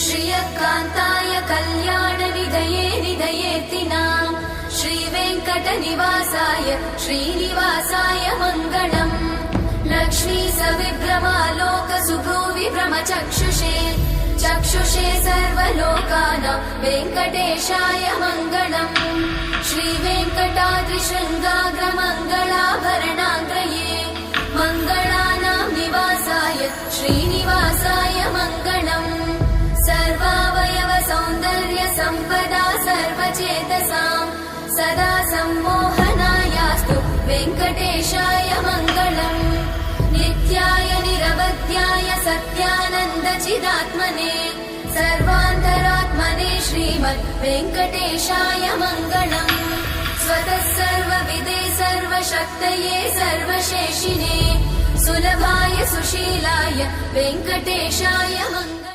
श्रियकान्ताय कल्याणनिधये निधयेतिनां श्रीवेङ्कटनिवासाय श्रीनिवासाय मङ्गलम्। लक्ष्मी सविभ्रमालोकसुभ्रूविभ्रमचक्षुषे चक्षुषे सर्वलोकानां वेङ्कटेशाय मङ्गलम्। श्रीवेङ्कटाद्रिशृङ्गाग्रमङ्गलाभरणाङ्गये मङ्गलानां निवासाय श्रीनिवासाय मङ्गलम्। सर्वावयव सौन्दर्य सम्पदा सर्वचेतसां सदा सम्मोहनायास्तु वेङ्कटेशाय मङ्गलम्। नित्याय निरवध्याय सत्यानन्दचिदात्मने सर्वान्तरात्मने श्रीमद् वेङ्कटेशाय मङ्गलम्। स्वतः सर्वविदे सर्वशक्तये सर्वशेषिने सुलभाय सुशीलाय वेङ्कटेशाय मङ्गलम्।